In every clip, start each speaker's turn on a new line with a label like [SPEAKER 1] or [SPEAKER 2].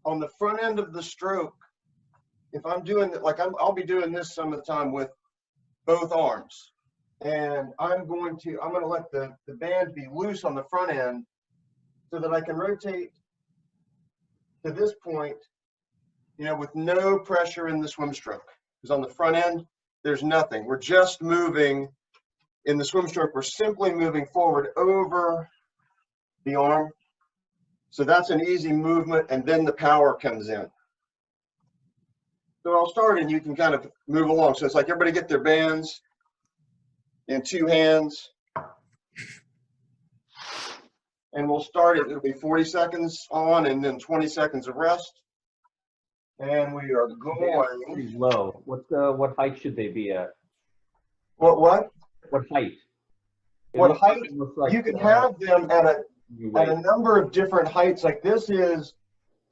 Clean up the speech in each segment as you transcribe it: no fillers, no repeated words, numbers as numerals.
[SPEAKER 1] on the front end of the stroke, if I'm doing it, like I'll be doing this some of the time with both arms. And I'm going to let the band be loose on the front end so that I can rotate to this point, you know, with no pressure in the swim stroke. Because on the front end, there's nothing. We're just moving in the swim stroke. We're simply moving forward over the arm. So that's an easy movement, and then the power comes in. So I'll start, and you can kind of move along. So it's like everybody get their bands in two hands. And we'll start it. It'll be 40 seconds on and then 20 seconds of rest. And we are going.
[SPEAKER 2] Pretty low. What height should they be at?
[SPEAKER 1] What?
[SPEAKER 2] What height?
[SPEAKER 1] What height? Like, you can have them at a number of different heights. Like this is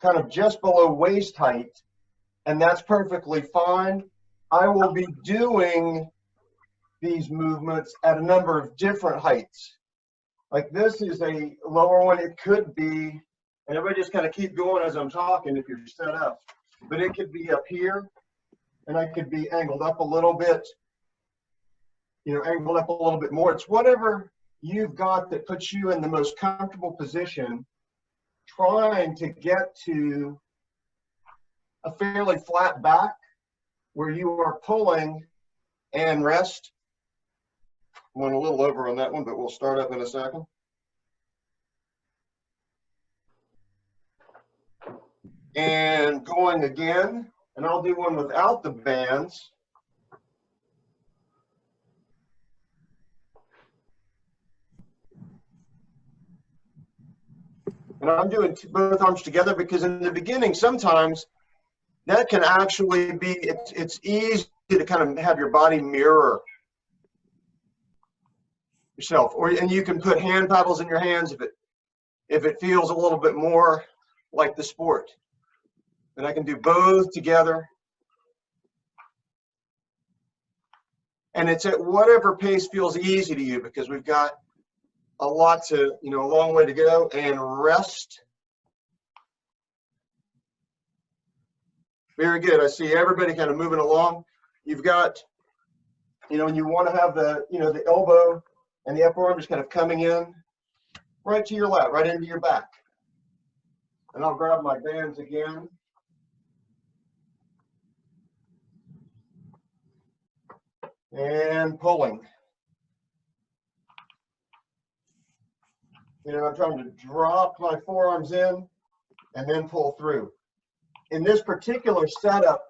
[SPEAKER 1] kind of just below waist height, and that's perfectly fine. I will be doing these movements at a number of different heights. Like this is a lower one. It could be, and everybody just kind of keep going as I'm talking if you're set up, but it could be up here, and I could be angled up a little bit, you know, angled up a little bit more. It's whatever you've got that puts you in the most comfortable position, trying to get to a fairly flat back where you are pulling and rest. Went a little over on that one, but we'll start up in a second. And going again, and I'll do one without the bands. And I'm doing both arms together because in the beginning, sometimes that can actually be, it's easy to kind of have your body mirror yourself, and you can put hand paddles in your hands if it feels a little bit more like the sport. And I can do both together. And it's at whatever pace feels easy to you, because we've got a lot to, you know, a long way to go. And rest. Very good. I see everybody kind of moving along. You've got, you know, and you want to have the, you know, the elbow and the upper arm just kind of coming in right to your lat, right into your back. And I'll grab my bands again. And pulling. You know, I'm trying to drop my forearms in and then pull through. In this particular setup,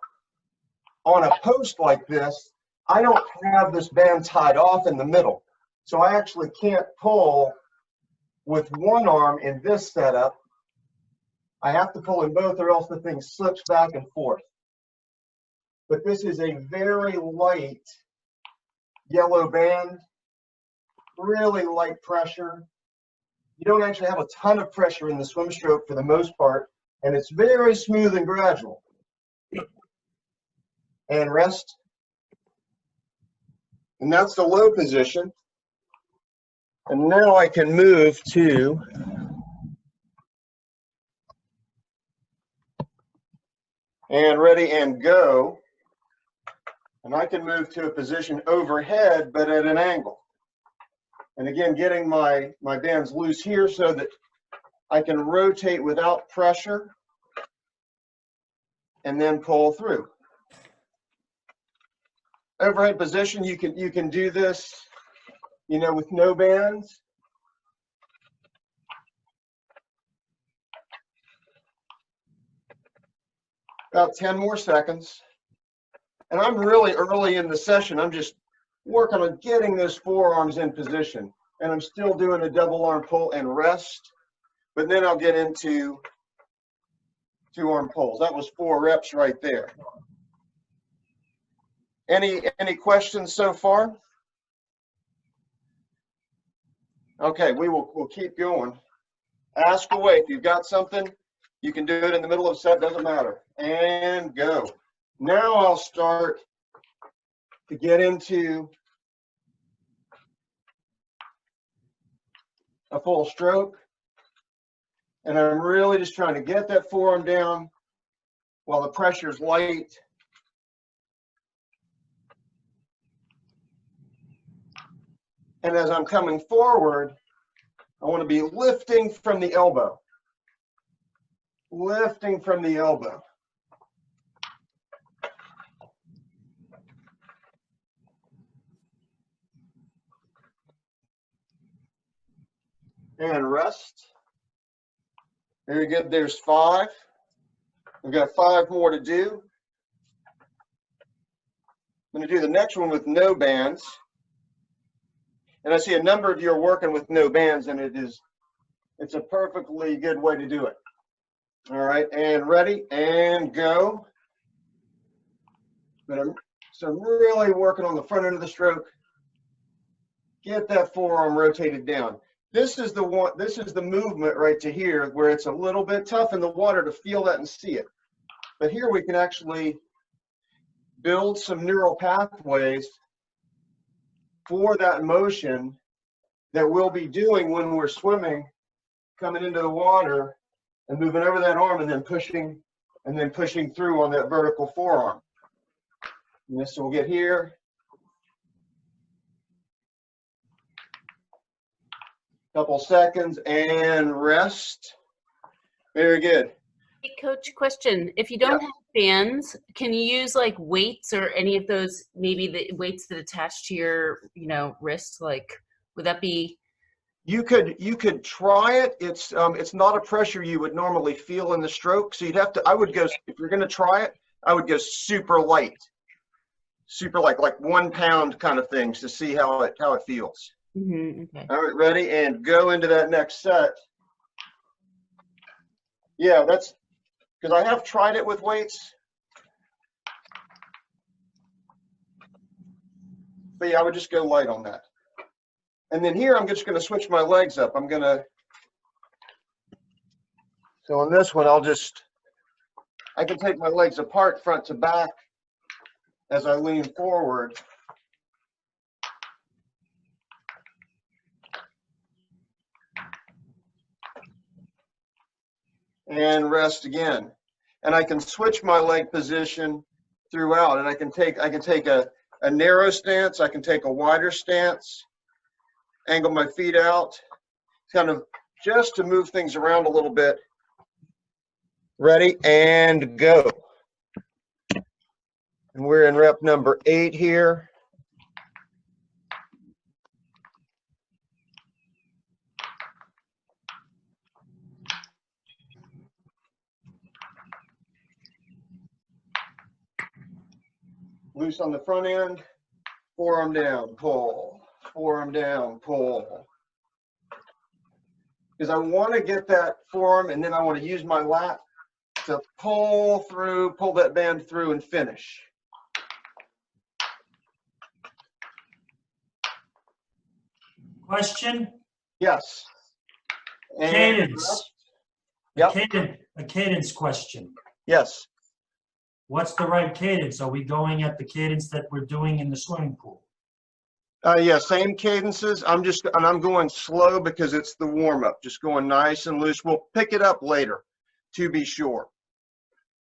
[SPEAKER 1] on a post like this, I don't have this band tied off in the middle. So I actually can't pull with one arm in this setup. I have to pull in both, or else the thing slips back and forth. But this is a very light yellow band, really light pressure. You don't actually have a ton of pressure in the swim stroke for the most part, and it's very smooth and gradual. And rest. And that's the low position. And now I can move to and ready and go. And I can move to a position overhead, but at an angle. And again, getting my bands loose here so that I can rotate without pressure and then pull through. Overhead position, you can do this, you know, with no bands. About 10 more seconds. And I'm really early in the session. I'm just working on getting those forearms in position. And I'm still doing a double arm pull and rest. But then I'll get into two arm pulls. That was 4 reps right there. Any questions so far? Okay, we'll keep going. Ask away. If you've got something, you can do it in the middle of a set, doesn't matter. And go. Now I'll start to get into a full stroke. And I'm really just trying to get that forearm down while the pressure is light. And as I'm coming forward, I want to be lifting from the elbow. Lifting from the elbow. And rest. Very good. There's 5. We've got 5 more to do. I'm going to do the next one with no bands. And I see a number of you are working with no bands, and it's a perfectly good way to do it. All right, and ready, and go. So I'm really working on the front end of the stroke. Get that forearm rotated down. This is the movement right to here where it's a little bit tough in the water to feel that and see it. But here we can actually build some neural pathways for that motion that we'll be doing when we're swimming, coming into the water and moving over that arm and then pushing through on that vertical forearm. And this will get here. Couple seconds and rest. Very good.
[SPEAKER 3] Hey, Coach, question. If you don't have bands, can you use like weights or any of those, maybe the weights that attach to your, wrist? Like, would that be?
[SPEAKER 1] You could try it. It's not a pressure you would normally feel in the stroke. So you'd have to, if you're going to try it, I would go super light, like 1 pound kind of things to see how it feels.
[SPEAKER 3] Mm-hmm, okay.
[SPEAKER 1] All right, ready, and go into that next set. Yeah, that's because I have tried it with weights. But yeah, I would just go light on that. And then here, I'm just going to switch my legs up. So on this one, I can take my legs apart, front to back, as I lean forward. And rest again. And I can switch my leg position throughout, and I can take a narrow stance, I can take a wider stance, angle my feet out, kind of just to move things around a little bit. Ready, and go. And we're in rep number 8 here. Loose on the front end, forearm down, pull, forearm down, pull. Because I want to get that forearm, and then I want to use my lat to pull that band through and finish.
[SPEAKER 4] Question?
[SPEAKER 1] Yes.
[SPEAKER 4] Cadence.
[SPEAKER 1] Yep.
[SPEAKER 4] A cadence question.
[SPEAKER 1] Yes.
[SPEAKER 4] What's the right cadence? Are we going at the cadence that we're doing in the swimming pool?
[SPEAKER 1] Yeah, same cadences. I'm going slow because it's the warm-up, just going nice and loose. We'll pick it up later to be sure.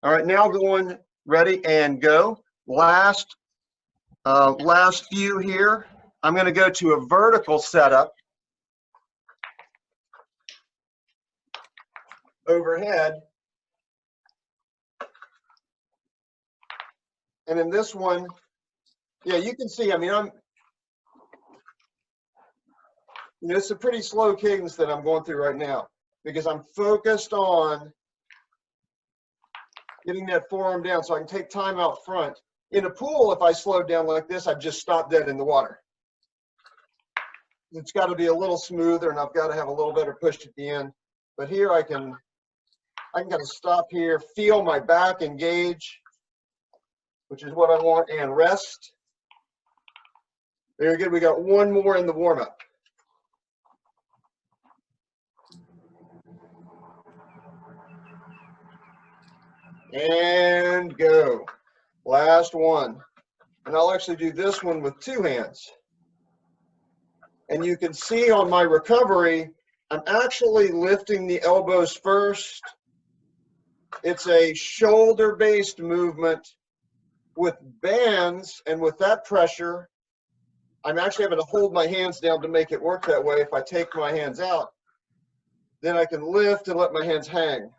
[SPEAKER 1] All right, now going, ready, and go. Last few here. I'm going to go to a vertical setup overhead. And in this one, yeah, you can see, it's a pretty slow cadence that I'm going through right now because I'm focused on getting that forearm down so I can take time out front. In a pool, if I slowed down like this, I'd just stop dead in the water. It's got to be a little smoother, and I've got to have a little better push at the end. But here I can kind of stop here, feel my back engage, which is what I want, and rest. Very good. We got one more in the warm-up. And go. Last one. And I'll actually do this one with 2 hands. And you can see on my recovery, I'm actually lifting the elbows first. It's a shoulder-based movement with bands, and with that pressure, I'm actually having to hold my hands down to make it work that way. If I take my hands out, then I can lift and let my hands hang.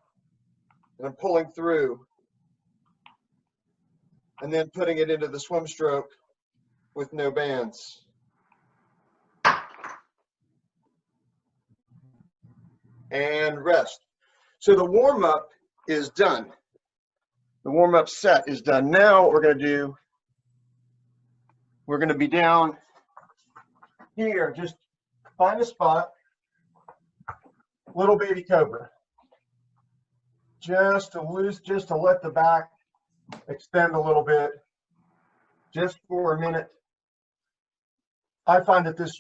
[SPEAKER 1] And I'm pulling through. And then putting it into the swim stroke with no bands. And rest. So the warm-up is done. The warm-up set is done. Now what we're going to do, we're going to be down here. Just find a spot. Little baby cobra. Just to let the back extend a little bit, just for a minute. I find that it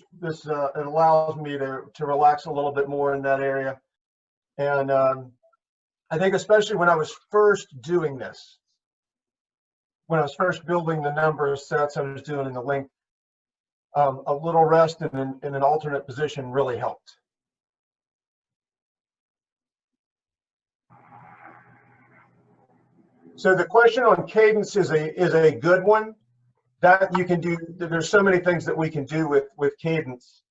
[SPEAKER 1] allows me to relax a little bit more in that area. And I think especially when I was first doing this, when I was first building the number of sets I was doing in the length, a little rest in an alternate position really helped. So the question on cadence is a good one. That you can do. There's so many things that we can do with cadence.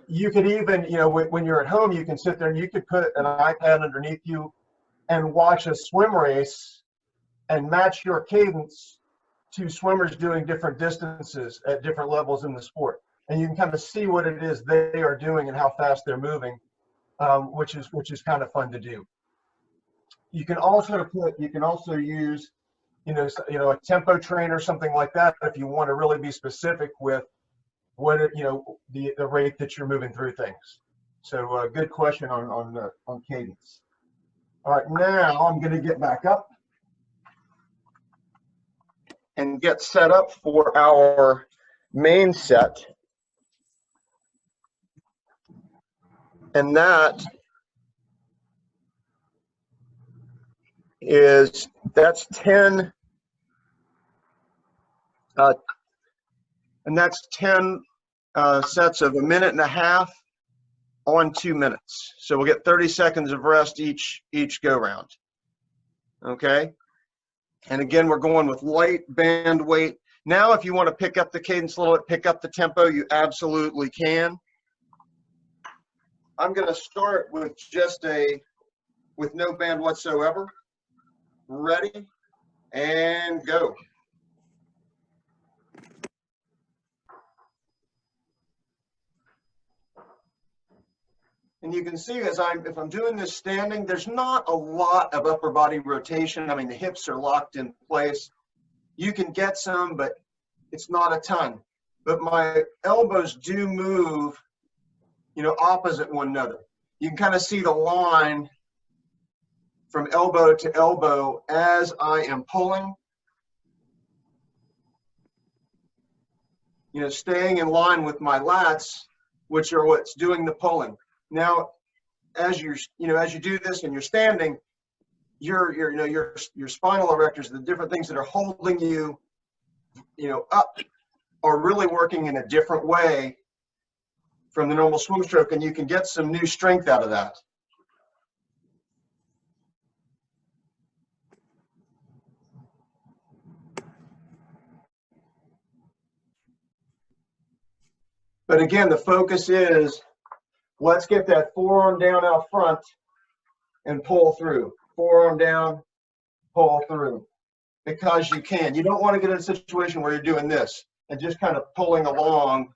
[SPEAKER 1] You could even, when you're at home, you can sit there and you could put an iPad underneath you and watch a swim race and match your cadence to swimmers doing different distances at different levels in the sport. And you can kind of see what it is they are doing and how fast they're moving, which is kind of fun to do. You can also use, a tempo train or something like that if you want to really be specific with what the rate that you're moving through things. So good question on cadence. All right, now I'm going to get back up and get set up for our main set, and that's 10. And that's 10 sets of 1.5 minutes on 2 minutes. So we'll get 30 seconds of rest each go round. Okay. And again, we're going with light band weight. Now, if you want to pick up the cadence a little bit, pick up the tempo, you absolutely can. I'm going to start with with no band whatsoever. Ready and go. And you can see if I'm doing this standing, there's not a lot of upper body rotation. I mean, the hips are locked in place. You can get some, but it's not a ton. But my elbows do move, opposite one another. You can kind of see the line from elbow to elbow as I am pulling. Staying in line with my lats, which are what's doing the pulling. Now, as you do this and you're standing, your spinal erectors, the different things that are holding you, up, are really working in a different way from the normal swim stroke, and you can get some new strength out of that. But again, the focus is, let's get that forearm down out front and pull through. Forearm down, pull through. Because you can. You don't want to get in a situation where you're doing this and just kind of pulling along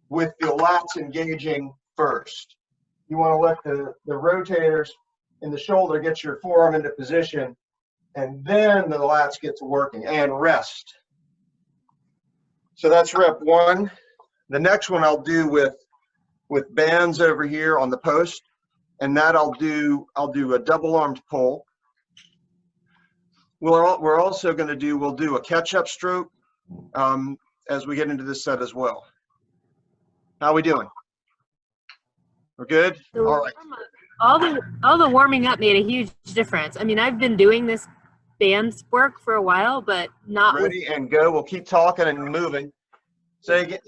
[SPEAKER 1] with the lats engaging first. You want to let the rotators in the shoulder get your forearm into position, and then the lats get to working, and rest. So that's rep 1. The next one I'll do with bands over here on the post, and that I'll do a double-armed pull. We're also going to we'll do a catch-up stroke as we get into this set as well. How are we doing? We're good? All right.
[SPEAKER 5] All the warming up made a huge difference. I mean, I've been doing this bands work for a while, but not
[SPEAKER 1] ready and go. We'll keep talking and moving. Say again.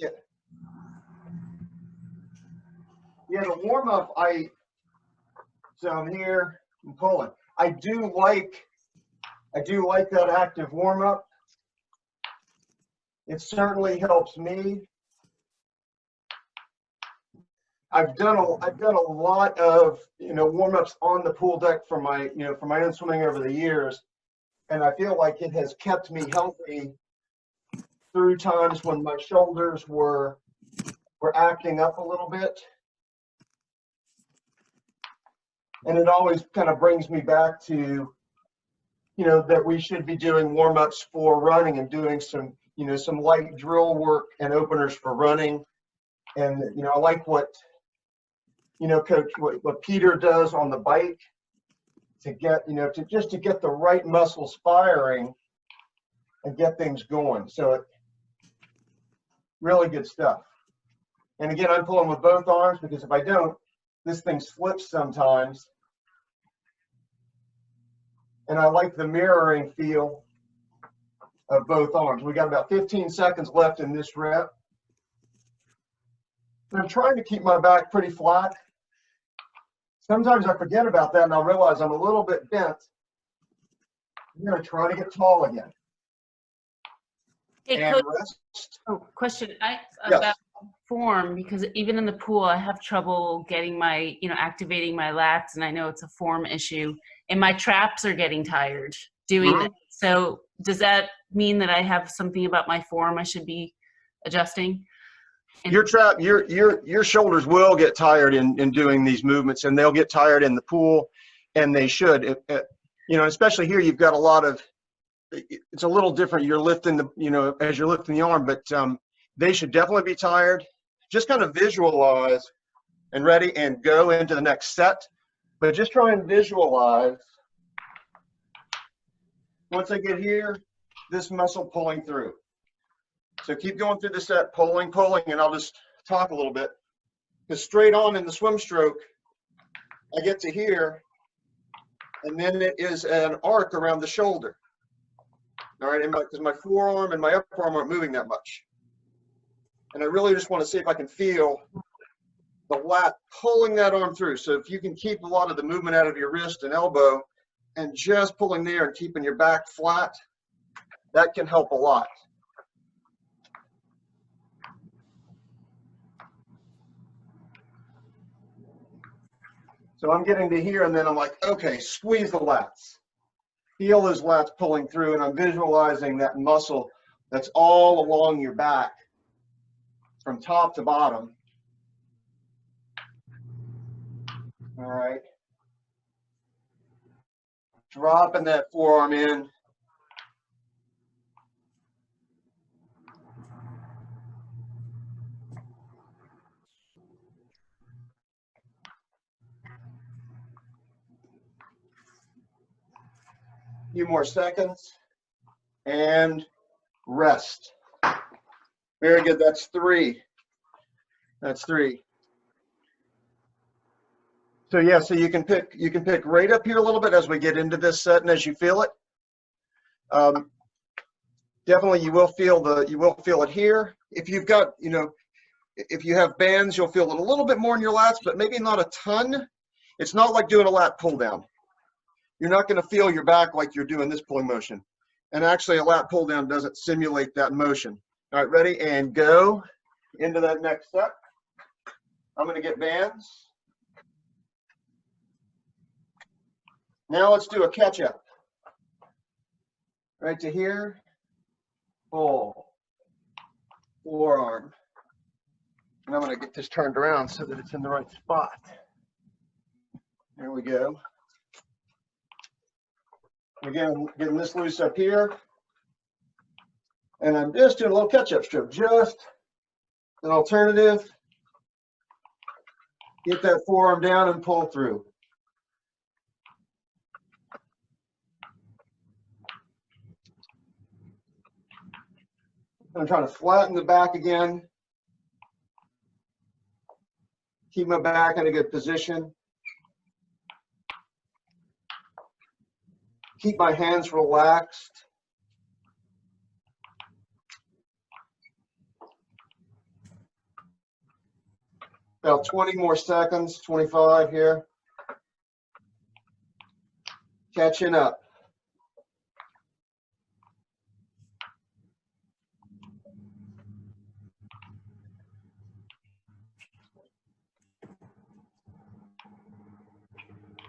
[SPEAKER 1] Yeah, the warm up, so I'm here, I'm pulling. I do like that active warm up. It certainly helps me. I've done a lot of, warm ups on the pool deck for my, for my own swimming over the years. And I feel like it has kept me healthy through times when my shoulders were acting up a little bit. And it always kind of brings me back to, that we should be doing warm-ups for running and doing some, some light drill work and openers for running. And, I like what, Coach, what Peter does on the bike to get, to get the right muscles firing and get things going. So really good stuff. And again, I'm pulling with both arms because if I don't, this thing slips sometimes. And I like the mirroring feel of both arms. We got about 15 seconds left in this rep. And I'm trying to keep my back pretty flat. Sometimes I forget about that and I'll realize I'm a little bit bent. I'm gonna try to get tall again.
[SPEAKER 3] Hey,
[SPEAKER 1] And
[SPEAKER 3] Coach,
[SPEAKER 1] rest.
[SPEAKER 3] question
[SPEAKER 1] Yes.
[SPEAKER 3] about form, because even in the pool, I have trouble getting my, activating my lats, and I know it's a form issue, and my traps are getting tired doing it. So does that mean that I have something about my form I should be adjusting? And
[SPEAKER 1] Your shoulders will get tired in doing these movements, and they'll get tired in the pool, and they should. Especially here, you've got a lot of. It's a little different. You're lifting the, as you're lifting the arm, but they should definitely be tired. Just kind of visualize and ready and go into the next set. But just try and visualize. Once I get here, this muscle pulling through. So keep going through the set, pulling, and I'll just talk a little bit. Because straight on in the swim stroke, I get to here, and then it is an arc around the shoulder. All right, because my forearm and my upper arm aren't moving that much. And I really just want to see if I can feel the lat pulling that arm through. So if you can keep a lot of the movement out of your wrist and elbow and just pulling there and keeping your back flat, that can help a lot. So I'm getting to here and then I'm like, okay, squeeze the lats. Feel those lats pulling through, and I'm visualizing that muscle that's all along your back from top to bottom. All right. Dropping that forearm in. Few more seconds and rest. Very good. That's 3. That's 3. So yeah, so you can pick right up here a little bit as we get into this set and as you feel it. Definitely you will feel it here. If you've got, if you have bands, you'll feel it a little bit more in your lats, but maybe not a ton. It's not like doing a lat pull down. You're not going to feel your back like you're doing this pulling motion. And actually a lat pull down doesn't simulate that motion. All right, ready and go into that next set. I'm going to get bands. Now let's do a catch up. Right to here, pull, forearm. And I'm going to get this turned around so that it's in the right spot. There we go. Again, getting this loose up here. And I'm just doing a little catch-up stroke, just an alternative. Get that forearm down and pull through. I'm trying to flatten the back again. Keep my back in a good position. Keep my hands relaxed. About 20 more seconds, 25 here. Catching up.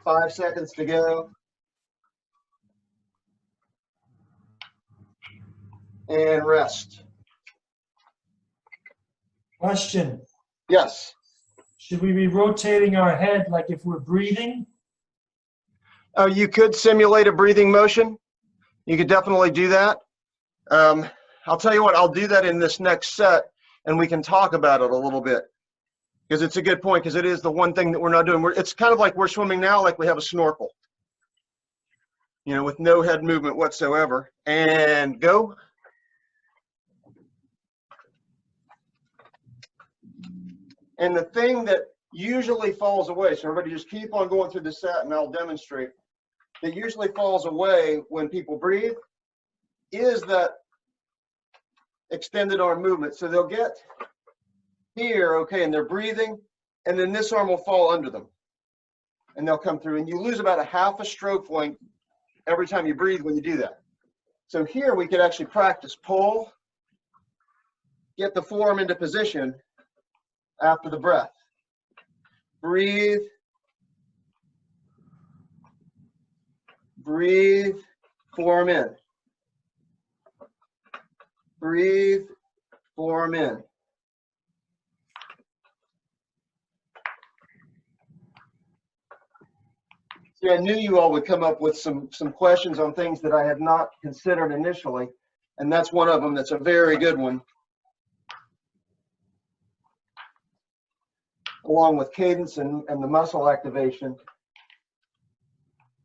[SPEAKER 1] Five seconds to go. And rest.
[SPEAKER 4] Question,
[SPEAKER 1] Yes.
[SPEAKER 4] should we be rotating our head like if we're breathing?
[SPEAKER 1] You could simulate a breathing motion. You could definitely do that. I'll tell you what, I'll do that in this next set and we can talk about it a little bit. Because it's a good point, because it is the one thing that we're not doing. It's kind of like we're swimming now like we have a snorkel. You know, with no head movement whatsoever. And go. And the thing that usually falls away, so everybody just keep on going through the set and I'll demonstrate, that usually falls away when people breathe is that extended arm movement. So they'll get here, okay, and they're breathing, and then this arm will fall under them. And they'll come through, and you lose about a half a stroke length every time you breathe when you do that. So here we could actually practice pull, get the forearm into position after the breath. Breathe. Breathe, forearm in. Breathe, forearm in. See, I knew you all would come up with some questions on things that I had not considered initially, and that's one of them. That's a very good one. Along with cadence and the muscle activation.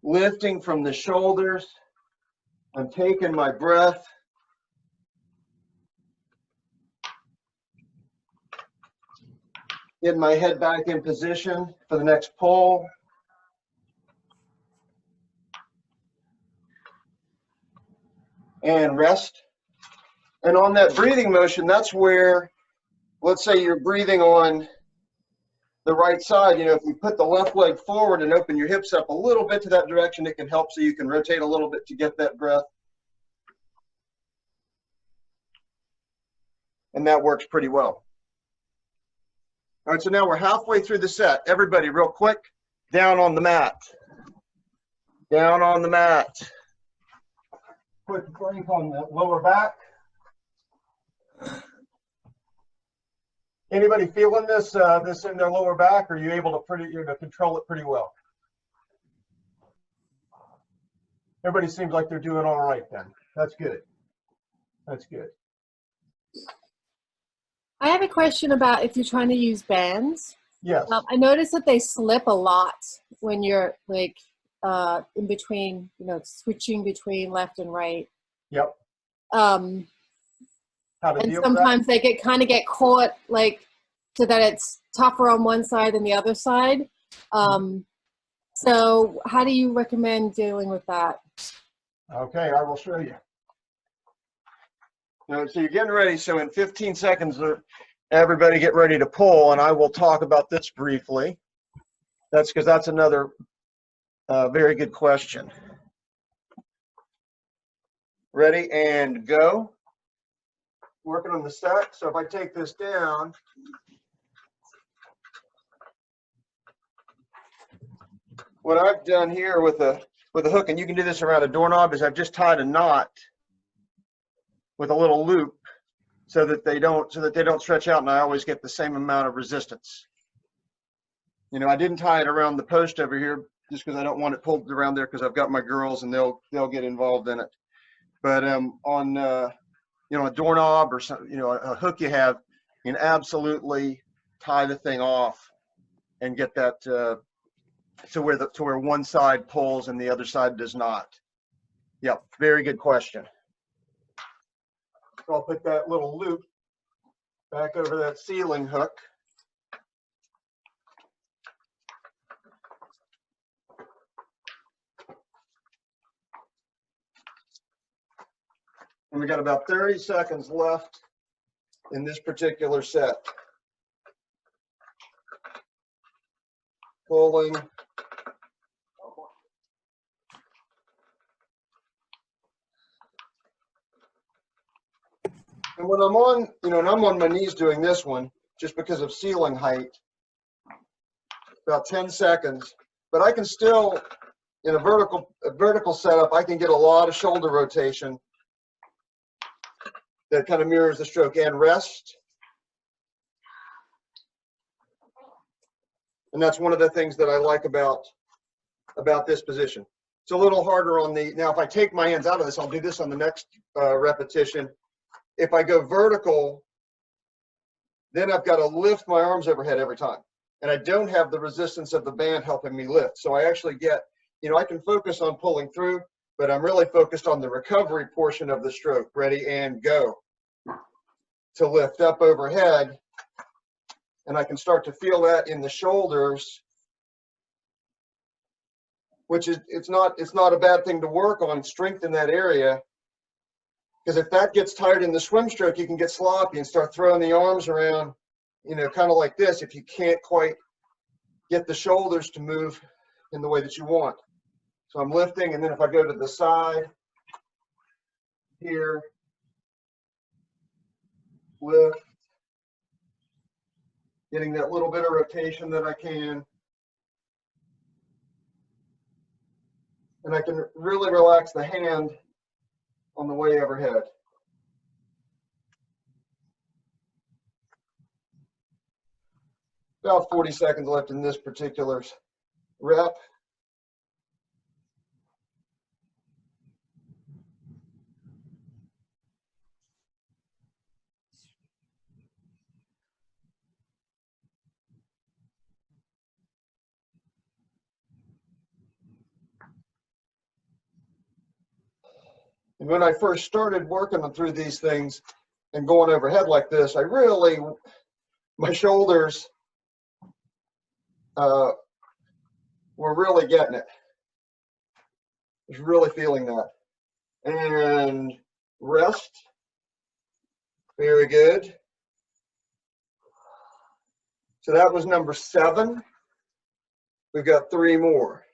[SPEAKER 1] Lifting from the shoulders. I'm taking my breath. Getting my head back in position for the next pull. And rest. And on that breathing motion, that's where, let's say you're breathing on the right side, you know, if you put the left leg forward and open your hips up a little bit to that direction, it can help so you can rotate a little bit to get that breath. And that works pretty well. All right, so now we're halfway through the set. Everybody, real quick, down on the mat. Down on the mat. Quick plank on the lower back. Anybody feeling this in their lower back? Or are you able to control it pretty well? Everybody seems like they're doing all right then. That's good. That's good.
[SPEAKER 5] I have a question about if you're trying to use bands.
[SPEAKER 1] Yes.
[SPEAKER 5] I noticed that they slip a lot when you're like in between, you know, switching between left and right.
[SPEAKER 1] Yep.
[SPEAKER 5] And sometimes they get caught, like, so that it's tougher on one side than the other side. So how do you recommend dealing with that?
[SPEAKER 1] Okay, I will show you. Now, so you're getting ready. So in 15 seconds, everybody get ready to pull, and I will talk about this briefly. That's because that's another very good question. Ready and go. Working on the stack. So if I take this down, what I've done here with a hook, and you can do this around a doorknob, is I've just tied a knot with a little loop so that they don't stretch out, and I always get the same amount of resistance. You know, I didn't tie it around the post over here just because I don't want it pulled around there, because I've got my girls and they'll get involved in it. But on you know, a doorknob or some, you know, a hook you have, you can absolutely tie the thing off and get that to where one side pulls and the other side does not. Yep, very good question. So I'll put that little loop back over that ceiling hook. And we got about 30 seconds left in this particular set. pulling. And when I'm on, and I'm on my knees doing this one, just because of ceiling height, about 10 seconds, but I can still, in a vertical setup, I can get a lot of shoulder rotation that kind of mirrors the stroke, and rest. And that's one of the things that I like about this position. It's a little harder on the, now if I take my hands out of this, I'll do this on the next repetition. If I go vertical, then I've got to lift my arms overhead every time. And I don't have the resistance of the band helping me lift. So I actually get, I can focus on pulling through, but I'm really focused on the recovery portion of the stroke. Ready and go. To lift up overhead. And I can start to feel that in the shoulders, which is, it's not a bad thing to work on, strengthen that area. Because if that gets tired in the swim stroke, you can get sloppy and start throwing the arms around, kind of like this, if you can't quite get the shoulders to move in the way that you want. So I'm lifting, and then if I go to the side here, lift, getting that little bit of rotation that I can. And I can really relax the hand on the way overhead. About 40 seconds left in this particular rep. And when I first started working through these things and going overhead like this, my shoulders were really getting it. I was really feeling that. And rest. Very good. So that was number 7. We've got 3 more.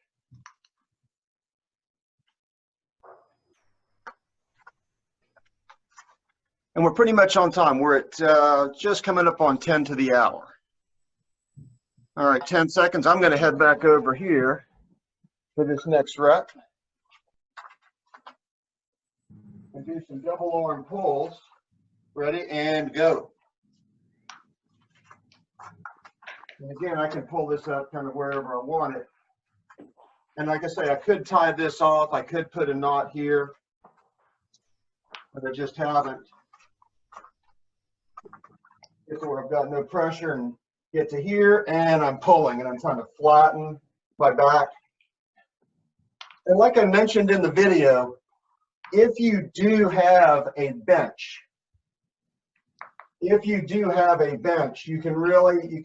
[SPEAKER 1] And we're pretty much on time. We're at just coming up on 10 to the hour. All right, 10 seconds. I'm going to head back over here for this next rep. And do some double arm pulls. Ready and go. And again, I can pull this up kind of wherever I want it. And like I say, I could tie this off. I could put a knot here, but I just haven't. So I've got no pressure and get to here, and I'm pulling, and I'm trying to flatten my back. And like I mentioned in the video, if you do have a bench, you can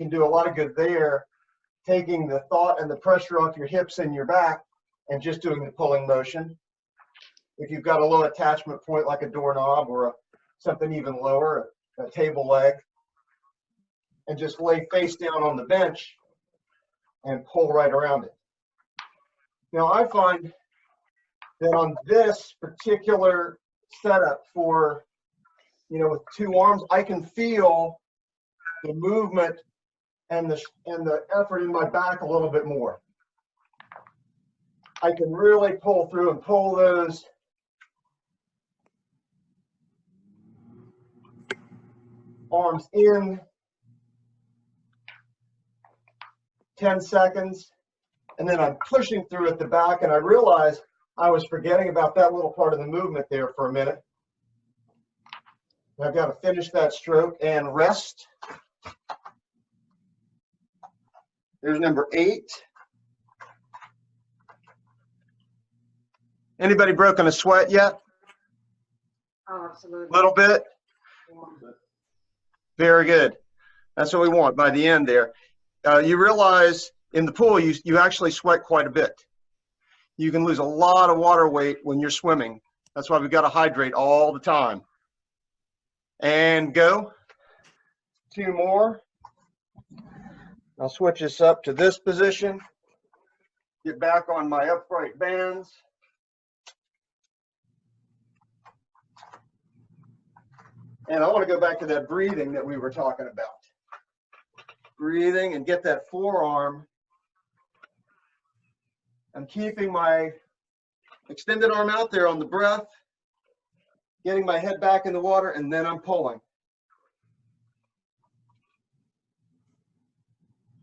[SPEAKER 1] do a lot of good there, taking the thought and the pressure off your hips and your back and just doing the pulling motion. If you've got a low attachment point like a doorknob or something even lower, a table leg, and just lay face down on the bench and pull right around it. Now I find that on this particular setup for, with 2 arms, I can feel the movement and the effort in my back a little bit more. I can really pull through and pull those arms in 10 seconds, and then I'm pushing through at the back, and I realize I was forgetting about that little part of the movement there for a minute. I've got to finish that stroke and rest. There's number 8. Anybody broken a sweat yet?
[SPEAKER 6] Oh, absolutely.
[SPEAKER 1] A little bit? Very good. That's what we want by the end there. You realize in the pool, you actually sweat quite a bit. You can lose a lot of water weight when you're swimming. That's why we've got to hydrate all the time. And go. 2 more. I'll switch this up to this position. Get back on my upright bands. And I want to go back to that breathing that we were talking about. Breathing and get that forearm. I'm keeping my extended arm out there on the breath, getting my head back in the water, and then I'm pulling.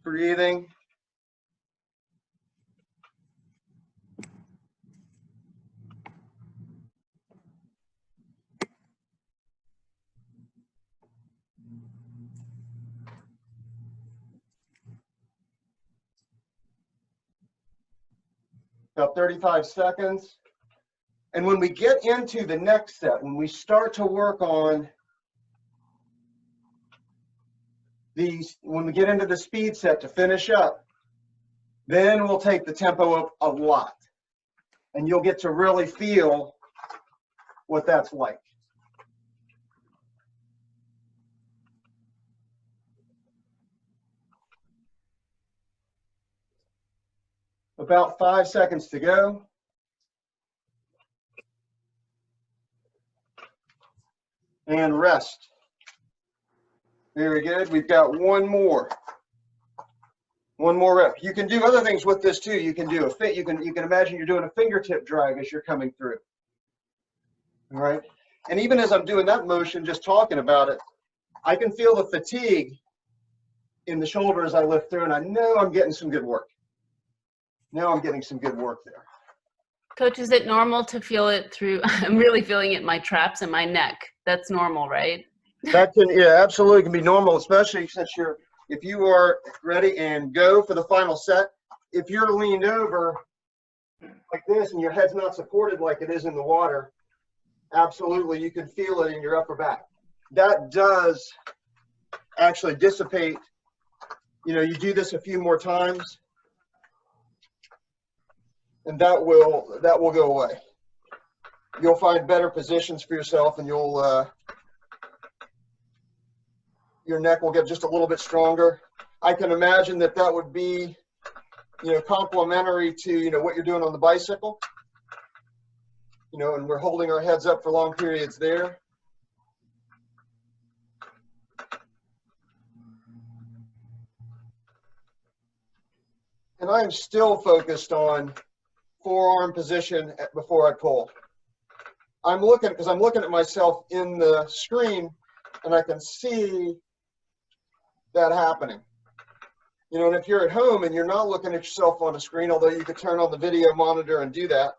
[SPEAKER 1] Breathing. About 35 seconds. And when we get into the next set, when we start to work on these, when we get into the speed set to finish up, then we'll take the tempo up a lot. And you'll get to really feel what that's like. About 5 seconds to go. And rest. Very good. We've got one more. One more rep. You can do other things with this too. You can do a fit. You can imagine you're doing a fingertip drag as you're coming through. All right. And even as I'm doing that motion, just talking about it, I can feel the fatigue in the shoulder as I lift through, and I know I'm getting some good work. Now I'm getting some good work there.
[SPEAKER 3] Coach, is it normal to feel it through? I'm really feeling it in my traps and my neck. That's normal, right?
[SPEAKER 1] That can, yeah, absolutely can be normal, especially since if you are ready and go for the final set. If you're leaned over like this and your head's not supported like it is in the water, absolutely, you can feel it in your upper back. That does actually dissipate. You know, you do this a few more times, and that will go away. You'll find better positions for yourself, and you'll your neck will get just a little bit stronger. I can imagine that would be, you know, complementary to, you know, what you're doing on the bicycle. You know, and we're holding our heads up for long periods there. And I'm still focused on forearm position before I pull. I'm looking at myself in the screen, and I can see that happening. You know, and if you're at home and you're not looking at yourself on a screen, although you could turn on the video monitor and do that,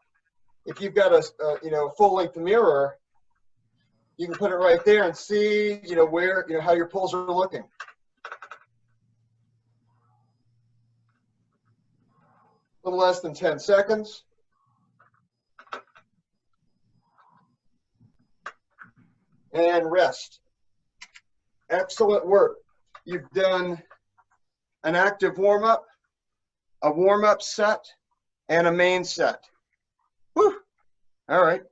[SPEAKER 1] if you've got a full-length mirror, you can put it right there and see, you know, where, you know, how your pulls are looking. A little less than 10 seconds. And rest. Excellent work. You've done an active warm-up, a warm-up set, and a main set. Whew. All right.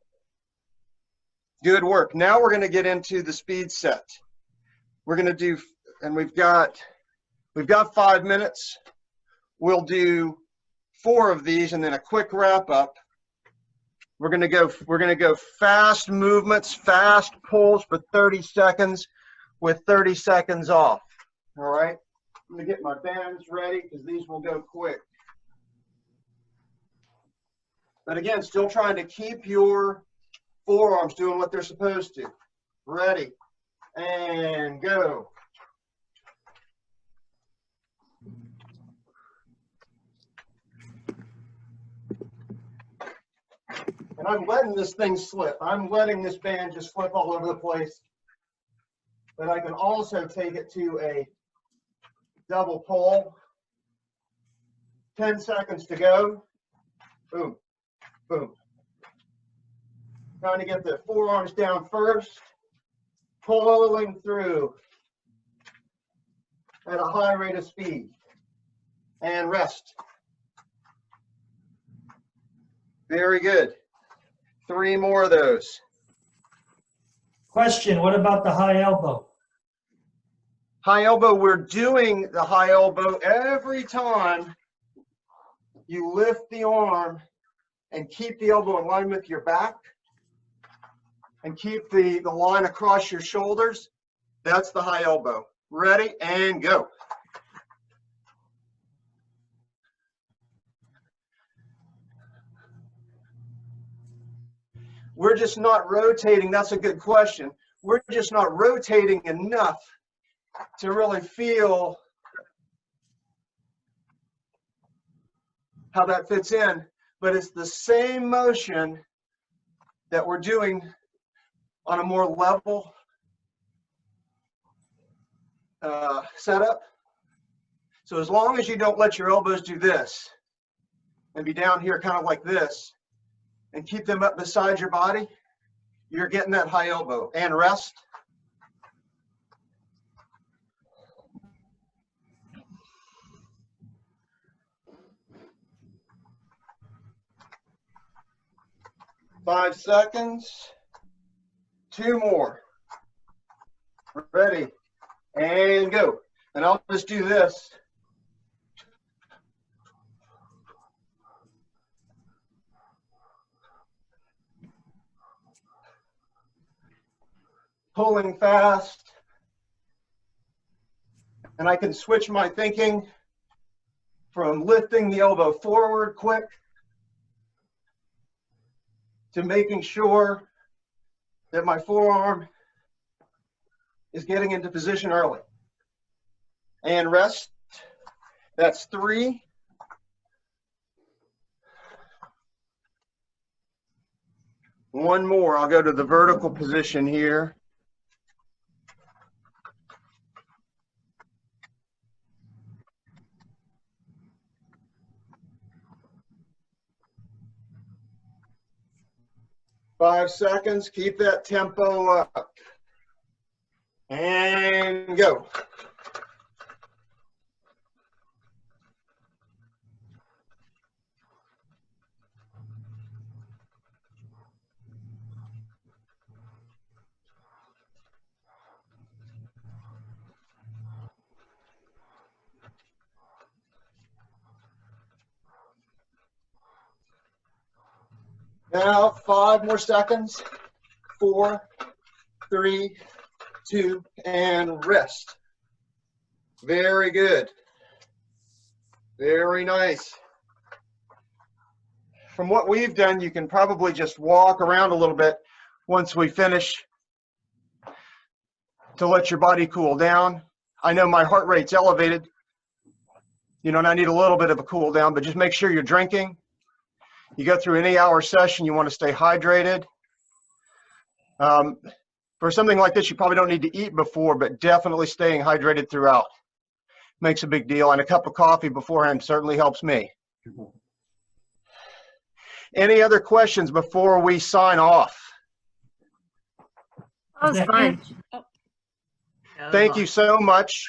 [SPEAKER 1] Good work. Now we're going to get into the speed set. We're going to do, and we've got 5 minutes. We'll do 4 of these and then a quick wrap up. We're going to go fast movements, fast pulls for 30 seconds with 30 seconds off. All right. I'm going to get my bands ready because these will go quick. But again, still trying to keep your forearms doing what they're supposed to. Ready, and go. And I'm letting this thing slip. I'm letting this band just slip all over the place. But I can also take it to a double pull. 10 seconds to go. Boom, boom. Trying to get the forearms down first. Pulling through at a high rate of speed. And rest. Very good. 3 more of those.
[SPEAKER 4] Question, what about the high elbow?
[SPEAKER 1] High elbow, we're doing the high elbow every time you lift the arm and keep the elbow in line with your back and keep the line across your shoulders. That's the high elbow. Ready and go. We're just not rotating. That's a good question. We're just not rotating enough to really feel how that fits in, but it's the same motion that we're doing on a more level setup. So as long as you don't let your elbows do this and be down here kind of like this and keep them up beside your body, you're getting that high elbow. And rest. Five seconds. Two more. Ready and go. And I'll just do this. Pulling fast. And I can switch my thinking from lifting the elbow forward quick to making sure that my forearm is getting into position early. And rest. That's 3. One more. I'll go to the vertical position here. Five seconds. Keep that tempo up. And go. Now 5 more seconds. 4, 3, 2, and rest. Very good. Very nice. From what we've done, you can probably just walk around a little bit once we finish to let your body cool down. I know my heart rate's elevated, you know, and I need a little bit of a cool down, but just make sure you're drinking. You go through an 8-hour session, you want to stay hydrated. For something like this, you probably don't need to eat before, but definitely staying hydrated throughout makes a big deal. And a cup of coffee beforehand certainly helps me. Any other questions before we sign off?
[SPEAKER 5] That was fun.
[SPEAKER 1] Thank you so much.